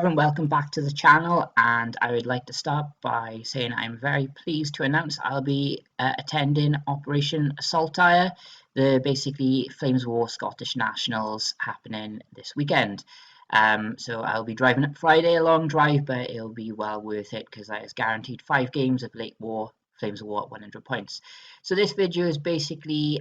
everyone, welcome back to the channel, and I would like to start by saying I'm very pleased to announce I'll be attending Operation Saltire, the basically Flames War Scottish Nationals happening this weekend. So I'll be driving up Friday, a long drive, but it'll be well worth it because that is guaranteed 5 games of late war Flames of War at 100 points. So this video is basically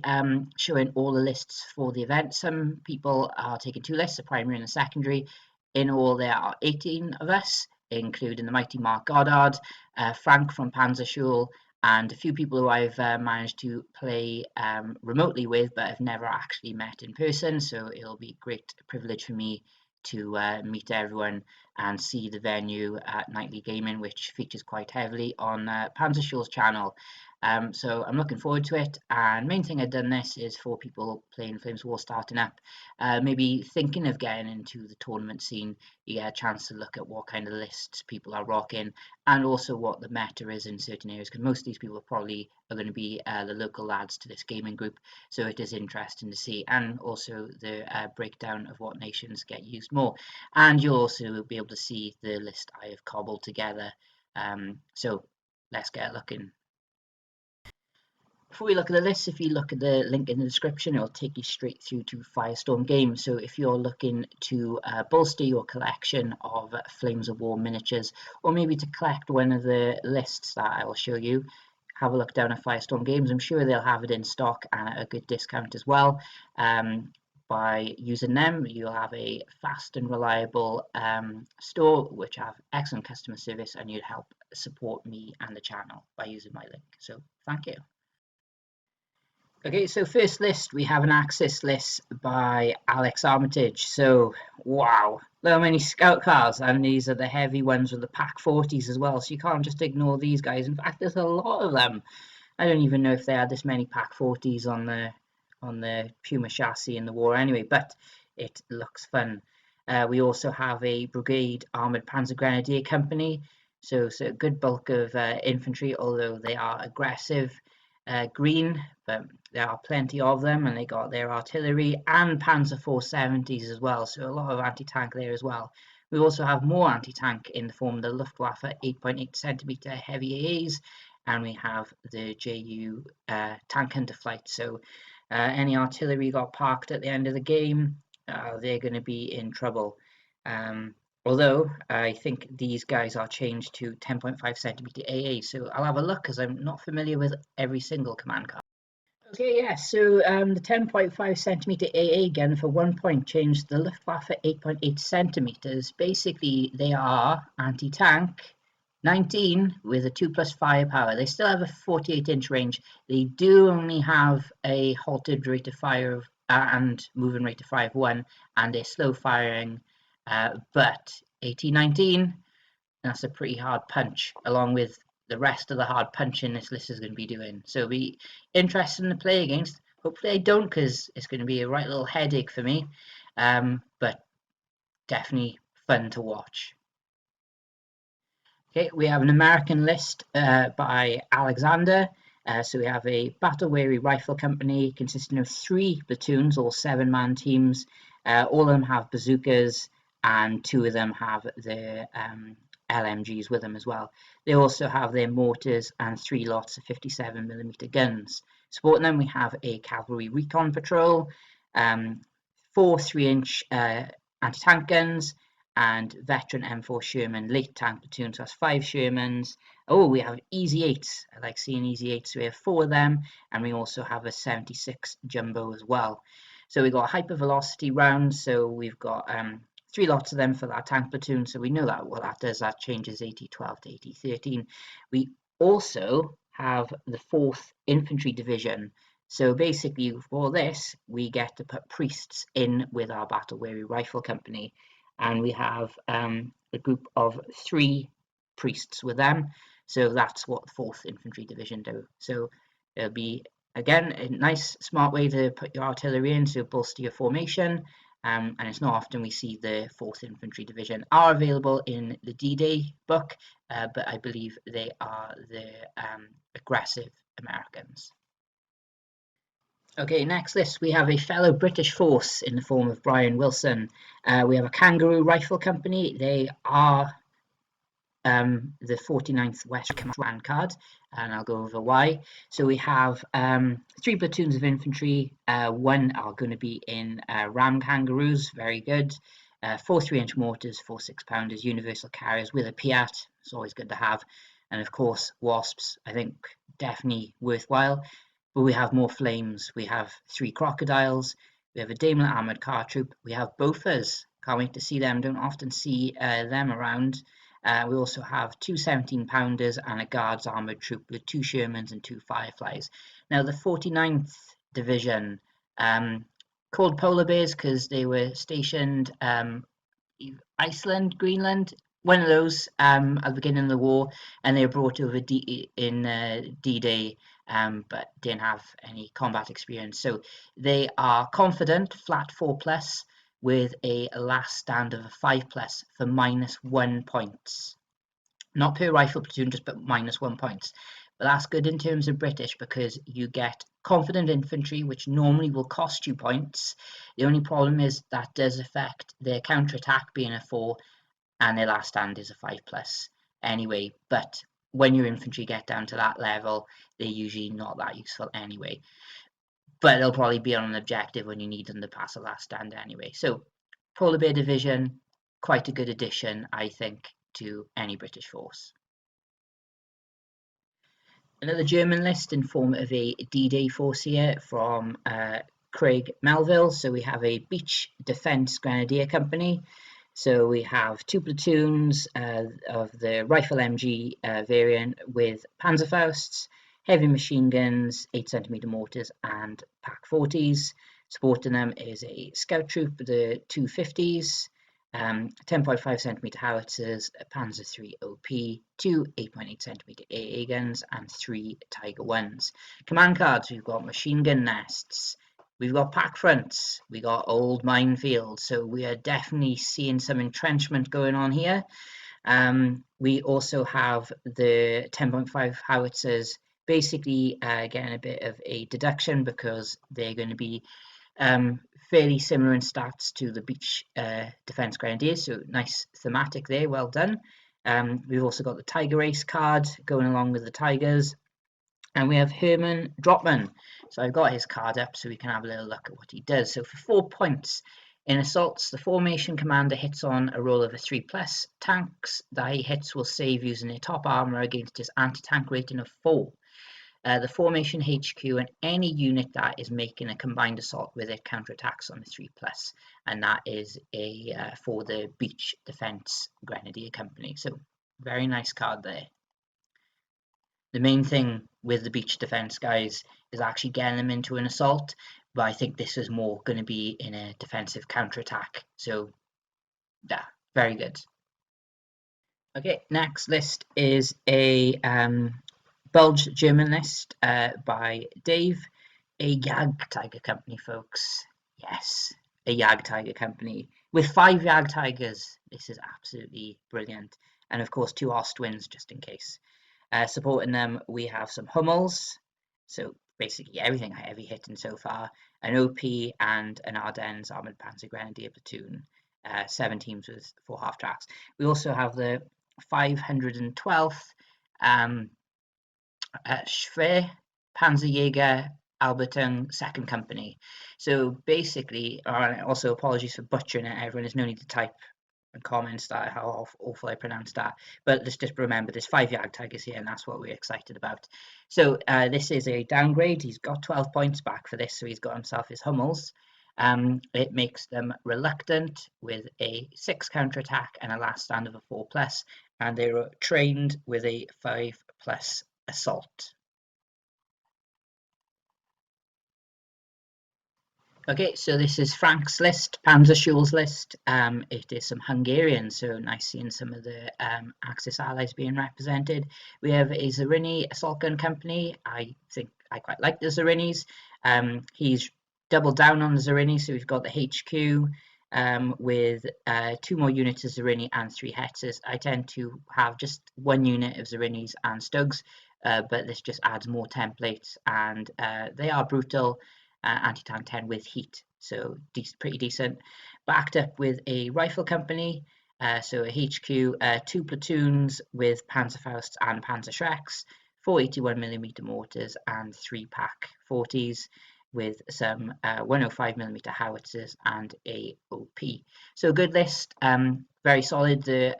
showing all the lists for the event. Some people are taking 2 lists, a primary and a secondary. In all, there are 18 of us, including the mighty Mark Goddard, Frank from Panzerschule, and a few people who I've managed to play remotely with, but have never actually met in person. So it'll be a great privilege for me to meet everyone and see the venue at Nightly Gaming, which features quite heavily on Panzerschule's channel. So I'm looking forward to it, and main thing I've done this is for people playing Flames War starting up, maybe thinking of getting into the tournament scene. You get a chance to look at what kind of lists people are rocking, and also what the meta is in certain areas, because most of these people probably are going to be the local lads to this gaming group, so it is interesting to see, and also the breakdown of what nations get used more, and you'll also be able to see the list I have cobbled together. So let's get looking. Before we look at the list, if you look at the link in the description, it'll take you straight through to Firestorm Games. So if you're looking to bolster your collection of Flames of War miniatures, or maybe to collect one of the lists that I will show you, have a look down at Firestorm Games. I'm sure they'll have it in stock and at a good discount as well. By using them, you'll have a fast and reliable store, which have excellent customer service, and you'd help support me and the channel by using my link. So thank you. Okay, so first list, we have an Axis list by Alex Armitage. So, wow, look how many scout cars, and these are the heavy ones with the Pack 40s as well, so you can't just ignore these guys. In fact, there's a lot of them. I don't even know if they had this many Pack 40s on the Puma chassis in the war anyway, but it looks fun. We also have a Brigade Armoured Panzer Grenadier Company, so a good bulk of infantry, although they are aggressive. Green, but there are plenty of them, and they got their artillery and Panzer 470s as well, so a lot of anti-tank there as well. We also have more anti-tank in the form of the Luftwaffe 8.8 centimeter heavy AAs, and we have the JU tank hunter flight. So any artillery got parked at the end of the game, they're going to be in trouble. Although I think these guys are changed to 10.5 centimeter AA, so I'll have a look because I'm not familiar with every single command card. Okay, yeah, so the 10.5 centimeter AA gun for 1 point changed the Luftwaffe 8.8 centimeters. Basically, they are anti-tank 19 with a 2+ firepower. They still have a 48-inch range. They do only have a halted rate of fire of, and moving rate of fire of 1, and they're slow firing. But 1819, that's a pretty hard punch, along with the rest of the hard punching this list is going to be doing. So it'll be interesting to play against. Hopefully I don't, because it's going to be a right little headache for me, but definitely fun to watch. Okay, we have an American list by Alexander. So we have a battle-weary rifle company consisting of 3 platoons, all 7-man teams. All of them have bazookas, and 2 of them have their LMGs with them as well. They also have their mortars and 3 lots of 57mm guns. Supporting them, we have a cavalry recon patrol, 4 3-inch anti-tank guns, and veteran M4 Sherman late tank platoon, so that's 5 Shermans. Oh, we have Easy 8s. I like seeing Easy 8s, so we have 4 of them, and we also have a 76 Jumbo as well. So we've got hypervelocity rounds, so we've got 3 lots of them for that tank platoon, so we know that what that does, that changes AT 12 to AT 13. We also have the 4th Infantry Division. So basically for this, we get to put priests in with our battle-weary rifle company, and we have a group of 3 priests with them. So that's what the 4th Infantry Division do. So it'll be, again, a nice, smart way to put your artillery in to bolster your formation. And it's not often we see the 4th Infantry Division are available in the D-Day book, but I believe they are the aggressive Americans. Okay, next list we have a fellow British force in the form of Brian Wilson. We have a Kangaroo Rifle Company. They are the 49th West Command card, and I'll go over why. So we have 3 platoons of infantry. 1 are going to be in ram kangaroos, very good. 4 3-inch mortars, 4 6-pounders, universal carriers with a Piat. It's always good to have. And of course, wasps, I think definitely worthwhile. But we have more flames. We have 3 crocodiles. We have a Daimler armoured car troop. We have Bofors. Can't wait to see them. Don't often see them around. We also have 2 17-pounders and a Guards armoured troop with 2 Shermans and 2 Fireflies. Now, the 49th Division, called Polar Bears because they were stationed Iceland, Greenland, one of those at the beginning of the war, and they were brought over in D-Day, but didn't have any combat experience. So they are confident, flat 4+, with a last stand of a 5+ for -1 points. Not per rifle platoon, just but -1 points. But that's good in terms of British because you get confident infantry, which normally will cost you points. The only problem is that does affect their counter-attack being a 4 and their last stand is a 5+ anyway. But when your infantry get down to that level, they're usually not that useful anyway. But they'll probably be on an objective when you need them to pass a last stand anyway. So Polar Bear Division, quite a good addition, I think, to any British force. Another German list in form of a D-Day force here from Craig Melville. So we have a Beach Defence Grenadier Company. So we have 2 platoons of the Rifle MG variant with Panzerfausts, heavy machine guns, 8cm mortars and Pak-40s. Supporting them is a scout troop, the 250s, 10.5cm howitzers, a Panzer III OP, 2 8.8cm AA guns, and 3 Tiger 1s. Command cards, we've got machine gun nests, we've got pack fronts, we got old minefields, so we are definitely seeing some entrenchment going on here. We also have the 10.5 howitzers basically getting a bit of a deduction because they're going to be fairly similar in stats to the Beach Defence Grenadiers, so nice thematic there, well done. We've also got the Tiger Ace card going along with the Tigers, and we have Herman Dropman. So I've got his card up so we can have a little look at what he does. So for 4 points in assaults, the formation commander hits on a roll of a 3+. Tanks that he hits will save using their top armor against his anti-tank rating of 4. The formation HQ and any unit that is making a combined assault with it counterattacks on the 3+, and that is for the Beach Defence Grenadier Company. So very nice card there. The main thing with the Beach Defence guys is actually getting them into an assault, but I think this is more going to be in a defensive counterattack. So yeah, very good. Okay, next list is a Bulge German list by Dave, a Jagdtiger company, folks. Yes, a Jagdtiger company with 5 Jagdtigers. This is absolutely brilliant, and of course 2 Ostwinds just in case. Supporting them, we have some Hummels, so basically everything heavy hitting so far, an OP and an Ardennes Armoured Panzer Grenadier platoon, 7 teams with 4 half tracks. We also have the 512th Schwer Panzerjäger Albertung 2nd Company. So basically, also apologies for butchering it, everyone, there's no need to type and comments that how awful I pronounced that, but let's just remember there's 5 Jagdtigers here and that's what we're excited about. So this is a downgrade. He's got 12 points back for this, so he's got himself his Hummels. It makes them reluctant with a 6 counterattack and a last stand of a 4+, and they're trained with a 5+ assault. Okay, so this is Frank's list, Panzerschul's list. It is some Hungarian, so nice seeing some of the Axis allies being represented. We have a Zarini assault gun company. I think I quite like the Zarinis. He's doubled down on the Zarini, so we've got the HQ with 2 more units of Zarini and 3 Hetzers. I tend to have just 1 unit of Zarinis and Stugs, but this just adds more templates, and they are brutal. anti-tank 10 with heat, so pretty decent. Backed up with a rifle company, so a HQ, 2 platoons with Panzerfausts and Panzerschrecks, 481mm mortars and 3-pack 40s with some 105mm howitzers and a OP. So a good list, very solid. The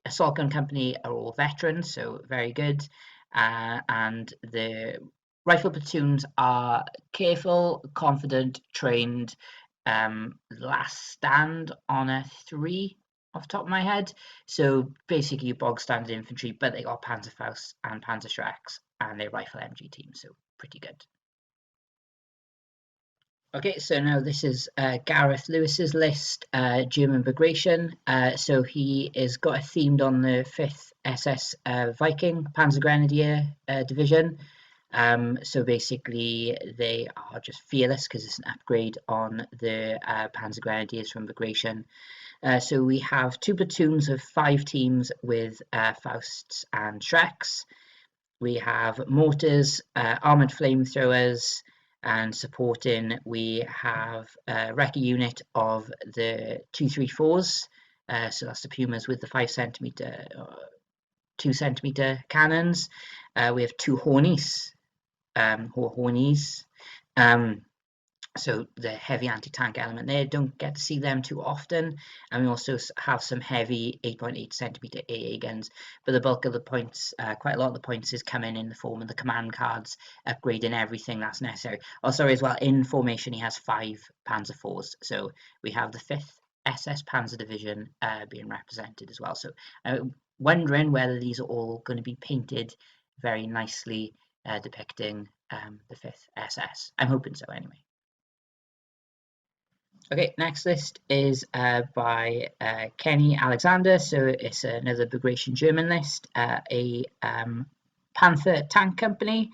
assault gun company are all veterans, so very good. And the rifle platoons are careful, confident, trained, last stand on a 3 off the top of my head. So basically bog standard infantry, but they got Panzerfausts and Panzerschrecks and a rifle MG team, so pretty good. Okay, so now this is Gareth Lewis's list, German Bagration. So he is got a themed on the 5th SS Viking Panzer Grenadier Division. So basically they are just fearless because it's an upgrade on the Panzer Grenadiers from Bagration. So we have 2 platoons of 5 teams with Fausts and Schrecks. We have mortars, armoured flamethrowers, and supporting we have a recce unit of the 234s, so that's the Pumas with the 5cm, 2cm cannons. We have 2 Hornies, so the heavy anti-tank element there, don't get to see them too often. And we also have some heavy 8.8cm AA guns, but the bulk of the points, quite a lot of the points is coming in the form of the command cards, upgrading everything that's necessary. Oh, sorry, as well, in formation he has 5 Panzer IVs, so we have the 5th SS Panzer Division being represented as well. So I'm wondering whether these are all going to be painted very nicely, depicting the 5th SS. I'm hoping so anyway. Okay, next list is by Kenny Alexander, so it's another Bagration German list, a Panther tank company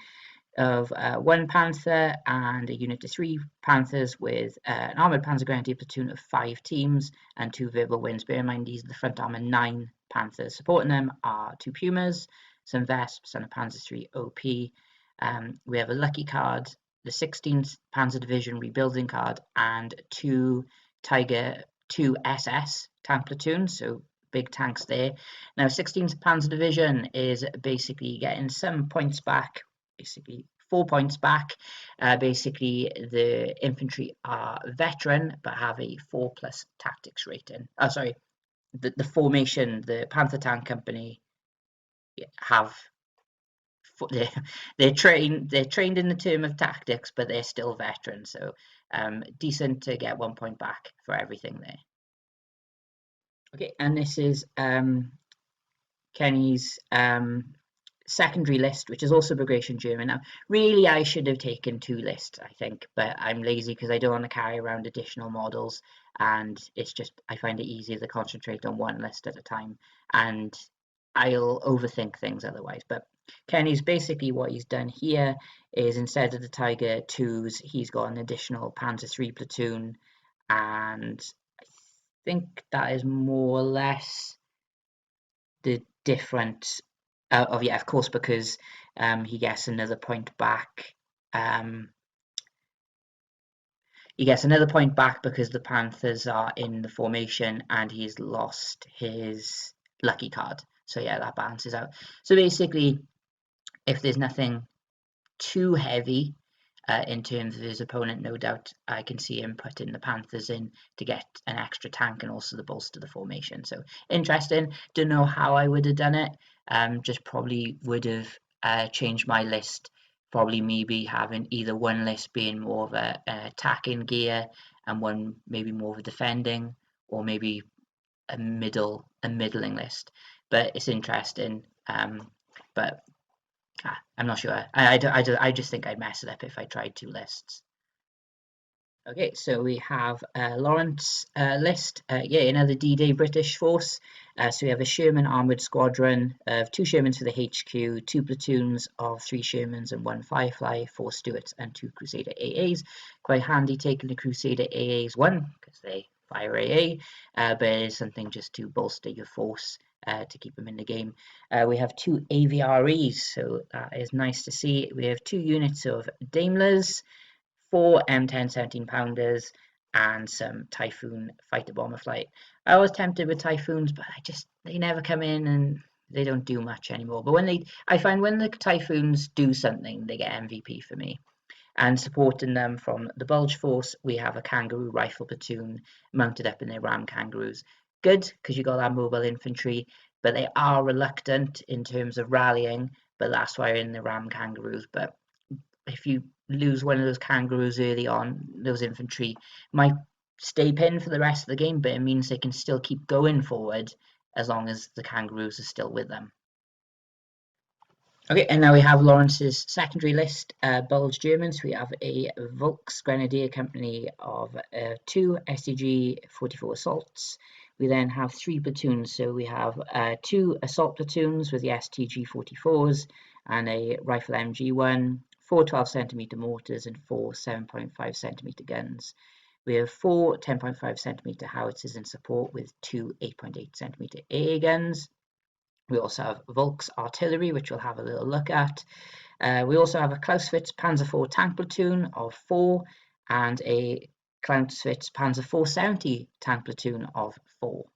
of 1 Panther and a unit of 3 Panthers with an armoured Panzer Grenadier platoon of 5 teams and 2 verbal wins. Bear in mind these are the front armour 9 Panthers. Supporting them are 2 Pumas, some Vesps and a Panzer III OP. We have a lucky card, the 16th Panzer Division rebuilding card, and 2 Tiger 2 SS tank platoons, so big tanks there. Now 16th Panzer Division is basically getting some points back, basically 4 points back. Basically the infantry are veteran but have a 4+ tactics rating. Oh sorry, the formation, the Panther tank company have they're trained in the term of tactics, but they're still veterans, so decent to get 1 point back for everything there. Okay, and this is Kenny's secondary list, which is also Bagration German. Now really I should have taken 2 lists, I think, but I'm lazy because I don't want to carry around additional models, and it's just I find it easier to concentrate on 1 list at a time, and I'll overthink things otherwise. But Kenny's basically what he's done here is instead of the Tiger 2s, he's got an additional Panzer III platoon, and I think that is more or less the difference. Yeah, of course, because he gets another point back. He gets another point back because the Panthers are in the formation and he's lost his lucky card. So yeah, that balances out. So basically, if there's nothing too heavy in terms of his opponent, no doubt I can see him putting the Panthers in to get an extra tank and also the bolster the formation. So interesting. Don't know how I would have done it. Just probably would have changed my list. Probably maybe having either one list being more of a attacking gear and one maybe more of a defending, or maybe a middling list. But it's interesting. But I'm not sure. I just think I'd mess it up if I tried 2 lists. Okay, so we have Lawrence list. Yeah, another D-Day British force. So we have a Sherman armoured squadron of 2 Shermans for the HQ, 2 platoons of 3 Shermans and 1 Firefly, 4 Stuarts and 2 Crusader AAs. Quite handy taking the Crusader AAs, 1, because they fire AA, but it is something just to bolster your force to keep them in the game. We have 2 AVREs, so that is nice to see. We have 2 units of Daimlers, 4 M10 17-pounders, and some Typhoon fighter bomber flight. I was tempted with Typhoons, but they never come in and they don't do much anymore. But I find when the Typhoons do something, they get MVP for me. And supporting them from the Bulge Force, we have a Kangaroo rifle platoon mounted up in their Ram Kangaroos. Good, because you got that mobile infantry, but they are reluctant in terms of rallying, but that's why in the Ram Kangaroos. But if you lose one of those Kangaroos early on, those infantry might stay pinned for the rest of the game, but it means they can still keep going forward as long as the Kangaroos are still with them. Okay, and now we have Lawrence's secondary list, Bulge Germans. We have a Volks Grenadier Company of 2 STG 44 assaults. We then have 3 platoons, so we have 2 assault platoons with the STG 44s and a rifle MG1, 4 12cm mortars and 4 7.5cm guns. We have 4 10.5cm howitzers in support with 2 8.8cm AA guns. We also have Volks artillery, which we'll have a little look at. We also have a Clausewitz Panzer IV tank platoon of 4 and a Clausewitz Panzer 470 tank platoon of 4.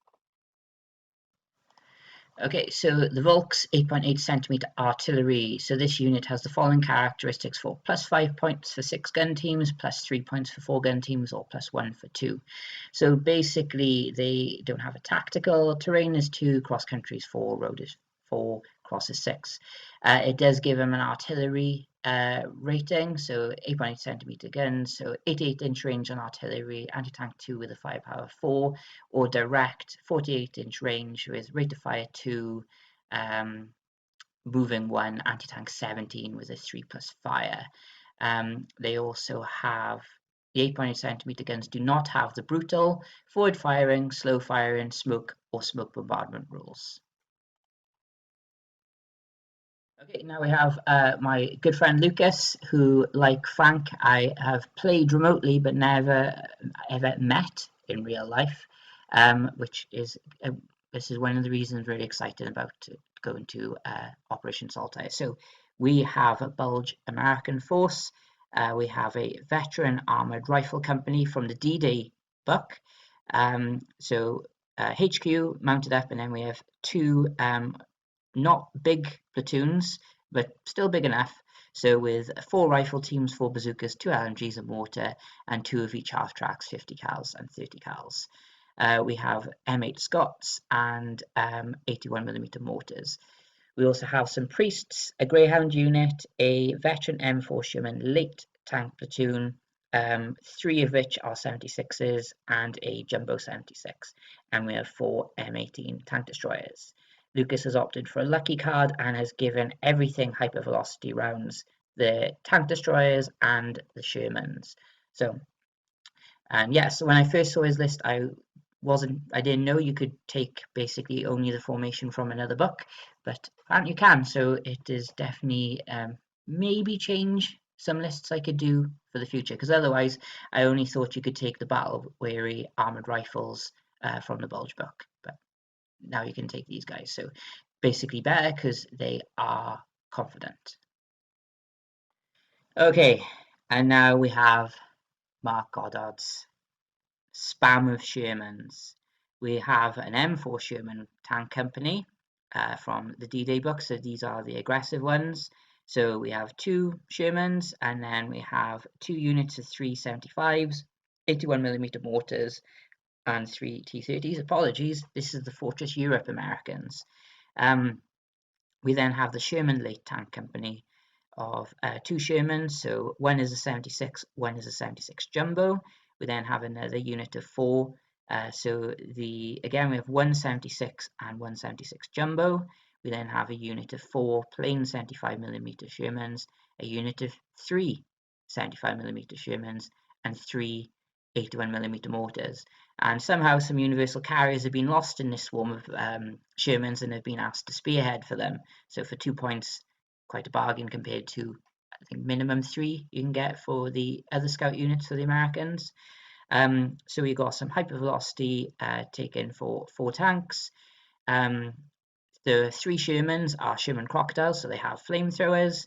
Okay, so the Volks 8.8cm artillery. So this unit has the following characteristics for +5 points for 6 gun teams, +3 points for 4 gun teams, or +1 for 2. So basically, they don't have a tactical. Terrain is 2, cross country is 4, road is 4, cross is 6. It does give them an artillery rating, so 8.8cm guns, so 88-inch range on artillery, anti-tank 2 with a firepower 4, or direct 48-inch range with rate of fire 2, moving 1, anti-tank 17 with a 3+ fire. They also have the 8.8cm guns do not have the brutal, forward firing, slow firing, smoke, or smoke bombardment rules. Okay, now we have my good friend Lucas, who, like Frank, I have played remotely but never ever met in real life, which is this is one of the reasons I'm really excited about going to Operation Saltire. So we have a Bulge American force. We have a veteran armored rifle company from the D-Day book. So HQ mounted up, and then we have 2 not big platoons, but still big enough. So with 4 rifle teams, 4 bazookas, 2 LMGs of mortar, and 2 of each half tracks, 50 cals and 30 cals. We have M8 Scots and 81mm mortars. We also have some priests, a Greyhound unit, a veteran M4 Sherman late tank platoon, 3 of which are 76s, and a Jumbo 76. And we have 4 M18 tank destroyers. Lucas has opted for a lucky card and has given everything hypervelocity rounds, the tank destroyers and the Shermans. So, yes, when I first saw his list, I didn't know you could take basically only the formation from another book, but apparently you can. So it is definitely maybe change some lists I could do for the future, because otherwise I only thought you could take the battle weary armored rifles from the Bulge book, but now you can take these guys. So basically better because they are confident. Okay, and now we have Mark Goddard's spam of Shermans. We have an M4 Sherman tank company from the D-Day book, so these are the aggressive ones. So we have 2 Shermans, and then we have 2 units of 3 75s, 81mm mortars, and 3 T30s. Apologies, this is the Fortress Europe Americans. We then have the Sherman Late Tank Company of 2 Shermans, so one is a 76, one is a 76 Jumbo. We then have another unit of 4, so again we have 176 and 176 Jumbo. We then have a unit of 4 plain 75mm Shermans, a unit of 3 75mm Shermans, and 3 81mm mortars. And somehow some universal carriers have been lost in this swarm of Shermans and have been asked to spearhead for them. So for 2 points, quite a bargain compared to, I think, minimum 3 you can get for the other scout units for the Americans. So we got some hypervelocity taken for 4 tanks. The 3 Shermans are Sherman Crocodiles, so they have flamethrowers,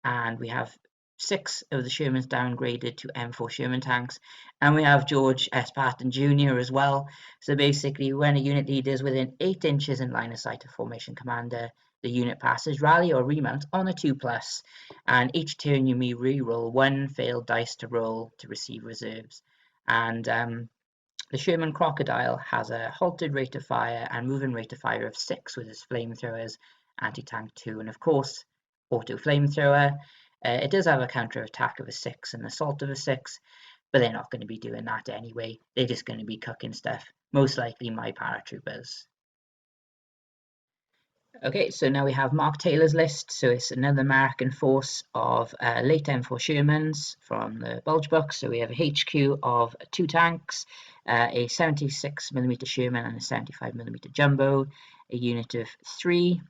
and we have 6 of the Shermans downgraded to M4 Sherman tanks, and we have George S. Patton Jr. as well. So basically, when a unit leader is within 8 inches in line of sight of formation commander, the unit passes rally or remount on a 2+, and each turn you may re-roll 1 failed dice to roll to receive reserves. And the Sherman Crocodile has a halted rate of fire and moving rate of fire of 6 with its flamethrowers, anti-tank 2, and of course auto flamethrower. It does have a counter attack of a 6 and assault of a 6, but they're not going to be doing that anyway. They're just going to be cooking stuff, most likely my paratroopers. Okay, so now we have Mark Taylor's list. So it's another American force of late M4 Shermans from the Bulge book. So we have a HQ of 2 tanks, a 76mm Sherman and a 75mm Jumbo, a unit of 3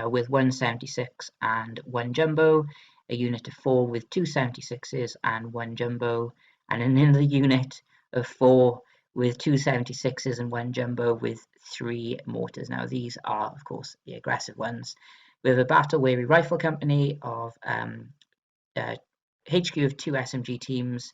with 1 76 and 1 Jumbo, a unit of 4 with 2 76s and 1 Jumbo, and another unit of 4 with 2 76s and 1 Jumbo with 3 mortars. Now these are, of course, the aggressive ones. We have a battle-weary rifle company of HQ of 2 SMG teams,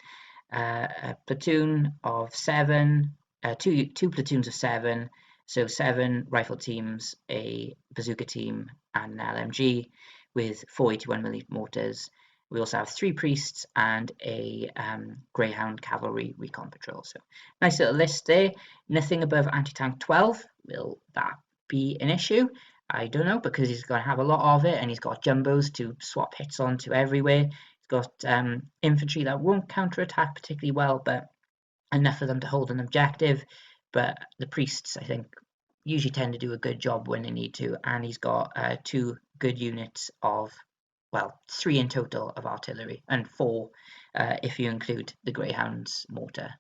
a platoon of 7, two platoons of 7, so 7 rifle teams, a bazooka team, and an LMG with 481mm mortars. We also have 3 priests and a Greyhound cavalry recon patrol. So nice little list there. Nothing above anti-tank 12. Will that be an issue? I don't know, because he's going to have a lot of it, and he's got jumbos to swap hits onto everywhere. He's got infantry that won't counterattack particularly well, but enough of them to hold an objective. But the priests, I think, usually tend to do a good job when they need to, and he's got 2 good units of, well, 3 in total of artillery, and 4 if you include the Greyhound's mortar.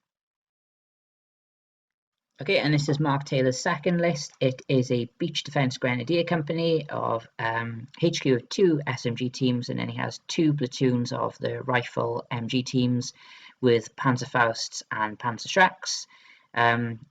Okay, and this is Mark Taylor's second list. It is a Beach Defence Grenadier Company of HQ of 2 SMG teams, and then he has 2 platoons of the rifle MG teams with Panzerfausts and Panzerschrecks.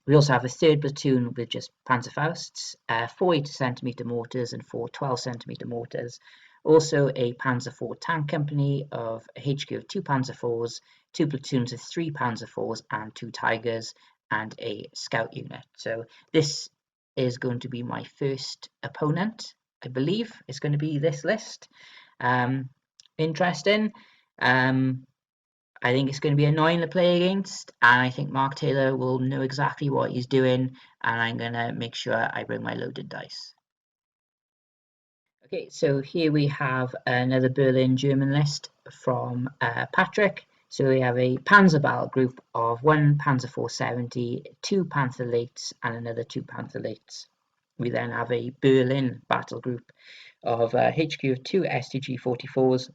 We also have a 3rd platoon with just Panzerfausts, 4 80cm mortars and 4 12cm mortars. Also a Panzer IV tank company of a HQ of 2 Panzer IVs, 2 platoons of 3 Panzer IVs and 2 Tigers, and a scout unit. So this is going to be my first opponent, I believe. It's going to be this list. Interesting. I think it's going to be annoying to play against, and I think Mark Taylor will know exactly what he's doing, and I'm going to make sure I bring my loaded dice. Okay, so here we have another Berlin German list from Patrick. So we have a Panzer battle group of 1 Panzer 470, 2 Panther Lates, and another 2 Panther Lates. We then have a Berlin battle group of HQ of 2 STG 44s,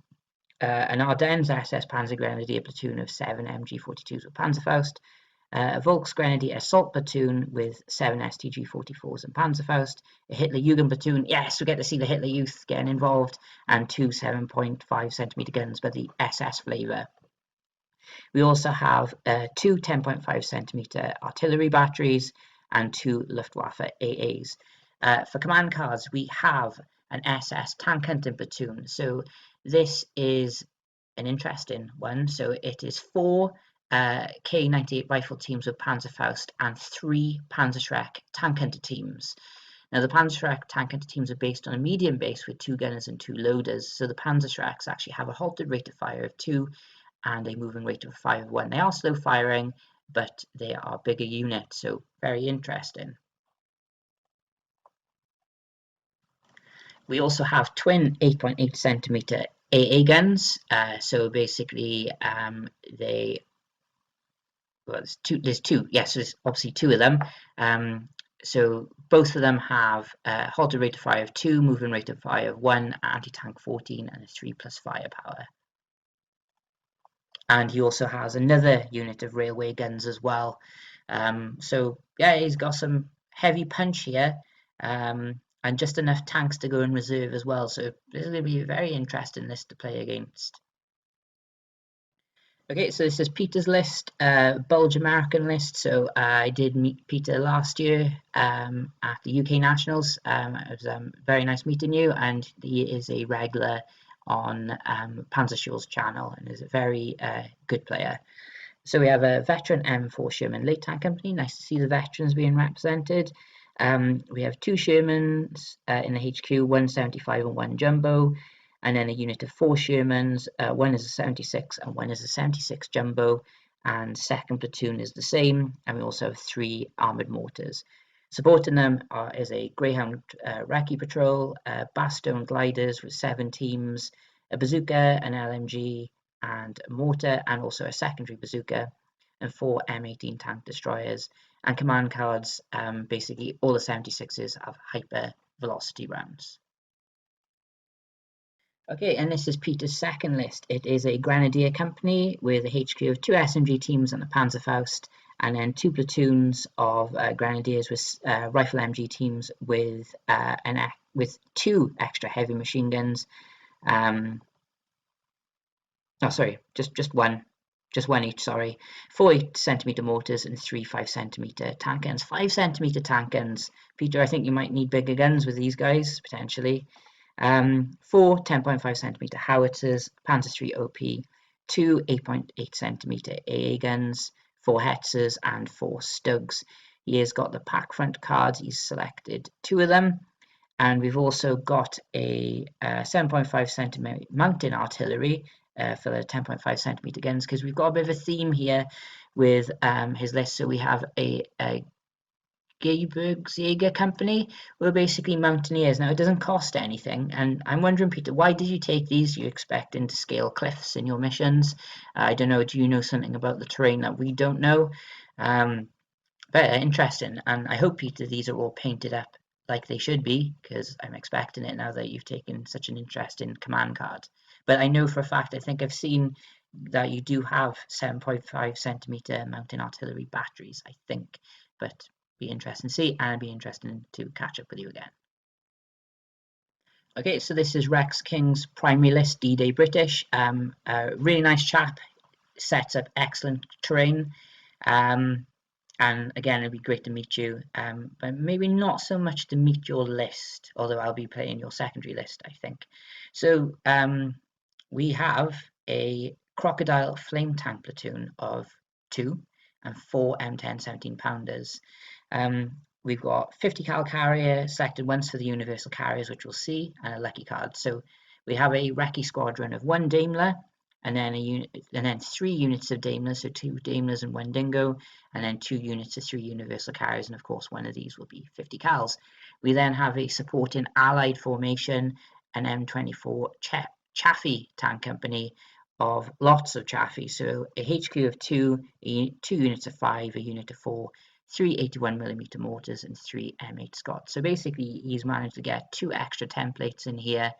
an Ardennes SS Panzer Grenadier platoon of 7 MG 42s with Panzerfaust, a Volksgrenadier assault platoon with 7 STG 44s and Panzerfaust, a Hitler Jugend platoon, yes, we get to see the Hitler Youth getting involved, and 2 7.5cm guns by the SS flavour. We also have 2 10.5cm artillery batteries and 2 Luftwaffe AAs. For command cards, we have an SS tank hunting platoon. So this is an interesting one. So it is 4 K98 rifle teams with Panzerfaust and 3 Panzerschreck tank hunter teams. Now the Panzerschreck tank hunter teams are based on a medium base with 2 gunners and 2 loaders. So the Panzerschrecks actually have a halted rate of fire of 2 and a moving rate of 5 of 1. They are slow firing, but they are bigger units, so very interesting. We also have twin 8.8cm AA guns. So basically, there's two. Yes, there's obviously 2 of them. So both of them have a halted rate of fire of 2, moving rate of fire of 1, anti-tank 14, and a 3+ firepower. And he also has another unit of railway guns as well. So yeah, he's got some heavy punch here, and just enough tanks to go in reserve as well. So this is going to be a very interesting list to play against. Okay, so this is Peter's list, Bulge American list. So I did meet Peter last year at the UK Nationals. It was very nice meeting you, and he is a regular on Panzerschul's channel and is a very good player. So we have a veteran M4 Sherman Light Tank Company. Nice to see the veterans being represented. We have 2 Shermans in the HQ, 175 and 1 Jumbo, and then a unit of 4 Shermans. One is a 76 and one is a 76 Jumbo, and second platoon is the same, and we also have 3 armoured mortars. Supporting them is a Greyhound Recce Patrol, Bastogne gliders with 7 teams, a bazooka, an LMG, and a mortar, and also a secondary bazooka, and 4 M18 tank destroyers. And command cards, basically all the 76s have hyper velocity rounds. Okay, and this is Peter's second list. It is a Grenadier company with a HQ of 2 SMG teams and a Panzerfaust, and then 2 platoons of Grenadiers with rifle MG teams with 2 extra heavy machine guns. Oh, sorry, just one each, sorry. 4 8cm mortars and 3 5cm tank guns. 5cm tank guns. Peter, I think you might need bigger guns with these guys, potentially. 4 10.5cm howitzers, Panzer III OP, 2 8.8cm AA guns, 4 Hetzers and 4 Stugs. He has got the pack front cards, he's selected 2 of them. And we've also got a 7.5cm mountain artillery for the 10.5cm guns, because we've got a bit of a theme here with his list. So we have a Gebirgsjäger company. We're basically mountaineers. Now, it doesn't cost anything, and I'm wondering, Peter, why did you take these? You're expecting to scale cliffs in your missions? I don't know, do you know something about the terrain that we don't know? But interesting, and I hope, Peter, these are all painted up like they should be, because I'm expecting it now that you've taken such an interest in command cards. But I know for a fact, I think I've seen that you do have 7.5cm mountain artillery batteries, I think, but be interesting to see, and be interesting to catch up with you again. Okay, so this is Rex King's primary list, D-Day British. A really nice chap, sets up excellent terrain. And again, it'd be great to meet you, but maybe not so much to meet your list, although I'll be playing your secondary list, I think. So we have a Crocodile Flame Tank platoon of 2 and 4 M10 17-pounders. We've got 50 cal carrier selected once for the universal carriers, which we'll see, and a lucky card. So we have a Recce squadron of 1 Daimler, and then 3 units of Daimler, so 2 Daimlers and 1 Dingo, and then 2 units of 3 universal carriers, and of course one of these will be 50 cals. We then have a supporting allied formation, an M24 Chaffee tank company of lots of Chaffee, so a HQ of 2, 2 units of 5, a unit of 4, 3 81mm mortars, and 3 M8 Scots. So basically he's managed to get 2 extra templates in here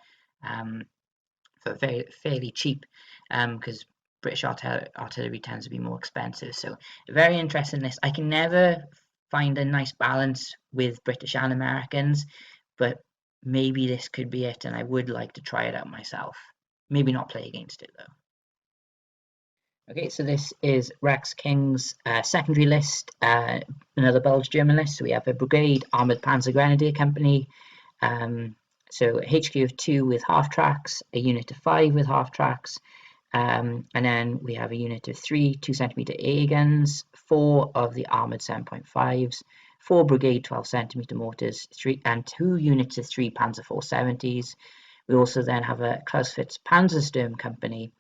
for fairly cheap, because British artillery tends to be more expensive. So a very interesting list. I can never find a nice balance with British and Americans, but maybe this could be it, and I would like to try it out myself. Maybe not play against it though. Okay, so this is Rex King's secondary list, another Belgian German list. So we have a Brigade Armoured Panzer Grenadier Company, so a HQ of 2 with half tracks, a unit of 5 with half tracks, and then we have a unit of 3 2cm AA guns, 4 of the armoured 7.5s, 4 Brigade 12cm mortars, 2 units of 3 Panzer 470s. We also then have a Clausewitz Panzersturm company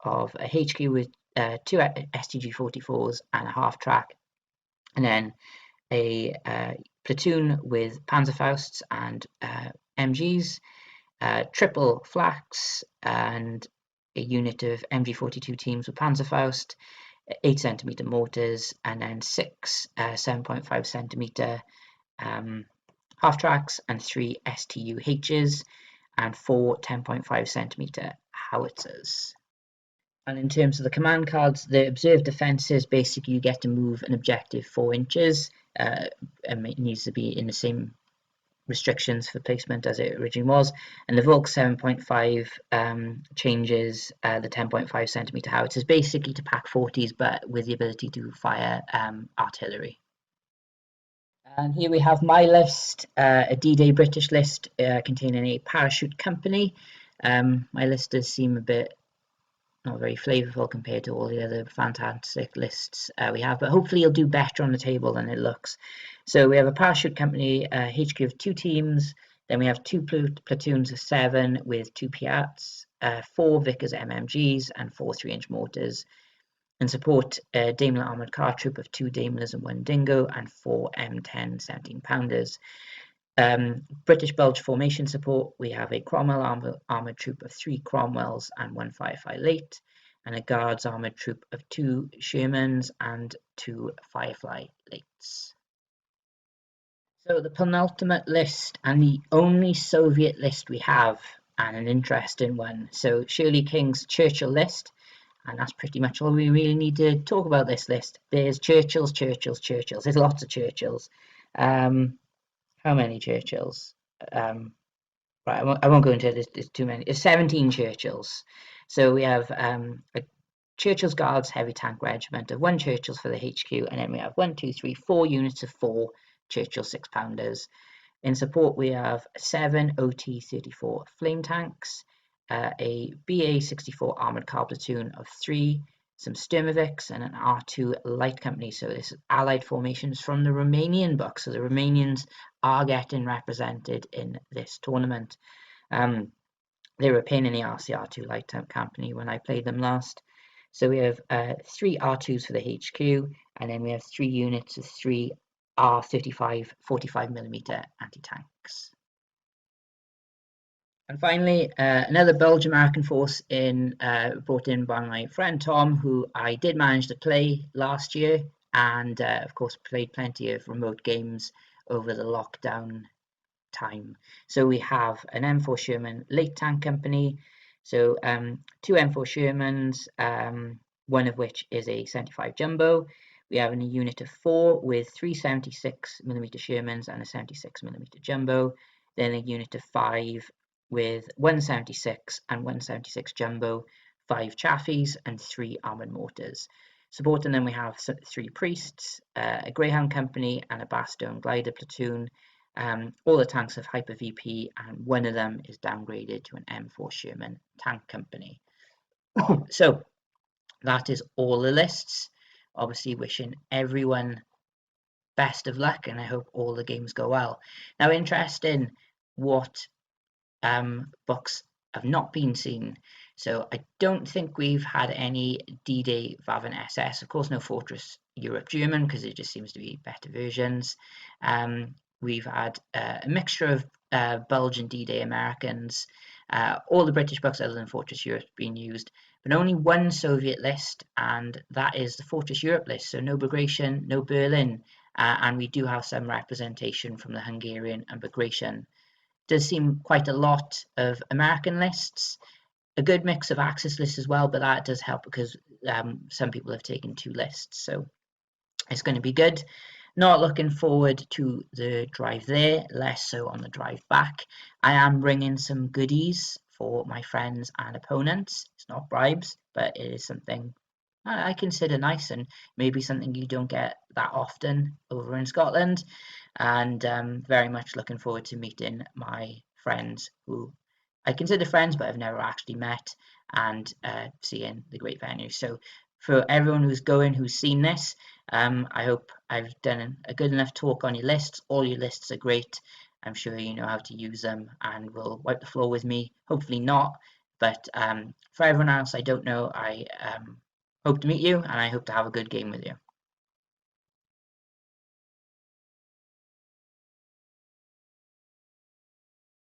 of a HQ with 2 STG 44s and a half track, and then a platoon with Panzerfausts and MGs, triple flaks, and a unit of MG42 teams with Panzerfaust, 8cm mortars, and then 6 7.5cm half tracks, and 3 STUHs, and 4 10.5cm howitzers. And in terms of the command cards, the observed defences, basically you get to move an objective 4 inches, and it needs to be in the same restrictions for placement as it originally was, and the Volk 7.5 changes the 10.5cm howitzers basically to pack 40s, but with the ability to fire artillery. And here we have my list, a D-Day British list containing a parachute company, My list does seem a bit not very flavorful compared to all the other fantastic lists we have, but hopefully you'll do better on the table than it looks. So we have a parachute company, HQ of 2 teams, then we have 2 platoons of 7 with 2 Piats, 4 Vickers MMGs and 4 3-inch mortars, and support a Daimler armoured car troop of 2 Daimlers and 1 Dingo and 4 M10 17-pounders. British Bulge formation support, we have a Cromwell armoured troop of 3 Cromwells and 1 Firefly Late, and a Guards armoured troop of 2 Shermans and 2 Firefly Lates. So the penultimate list, and the only Soviet list we have, and an interesting one. So Shirley King's Churchill list, and that's pretty much all we really need to talk about this list. There's Churchills. There's lots of Churchills. How many Churchills? Right, I won't go into this. There's too many. There's 17 Churchills. So we have a Churchill's Guards Heavy Tank Regiment of 1 Churchills for the HQ, and then we have 4 units of 4 Churchill 6-pounders. In support, we have 7 OT-34 flame tanks, a BA-64 armoured car platoon of 3, some Sturmoviks, and an R2 light company. So this is allied formations from the Romanian book. So the Romanians are getting represented in this tournament. They were a pain in the arse, the R2 light company, when I played them last. So we have 3 R2s for the HQ, and then we have 3 units of 3 R35 45mm anti-tanks. And finally, another Belgian-American force brought in by my friend Tom, who I did manage to play last year, and of course played plenty of remote games over the lockdown time. So we have an M4 Sherman late tank company, so 2 M4 Shermans, one of which is a 75 jumbo. We have a unit of 4 with 3 76mm Shermans and a 76mm jumbo, then a unit of 5 with 176 and 176 jumbo, 5 Chaffies and 3 armoured mortars. Supporting them we have 3 priests, a Greyhound company and a Bastogne glider platoon. All the tanks have Hyper VP, and one of them is downgraded to an M4 Sherman tank company. So that is all the lists. Obviously wishing everyone best of luck, and I hope all the games go well. Now, interesting what books have not been seen. So I don't think we've had any D-Day Waffen SS. Of course, no Fortress Europe German, because it just seems to be better versions. We've had a mixture of Belgian D-Day Americans. All the British books other than Fortress Europe have been used, but only one Soviet list, and that is the Fortress Europe list. So no Bagration, no Berlin, and we do have some representation from the Hungarian and Bagration. Does seem quite a lot of American lists, a good mix of Axis lists as well, but that does help because some people have taken 2 lists, so it's going to be good. Not looking forward to the drive there, less so on the drive back. I am bringing some goodies for my friends and opponents. It's not bribes, but it is something I consider nice, and maybe something you don't get that often over in Scotland. And very much looking forward to meeting my friends who I consider friends but I've never actually met, and seeing the great venue. So for everyone who's seen this, I hope I've done a good enough talk on your lists. All your lists are great. I'm sure you know how to use them and will wipe the floor with me. Hopefully not, but for everyone else I don't know, I hope to meet you, and I hope to have a good game with you.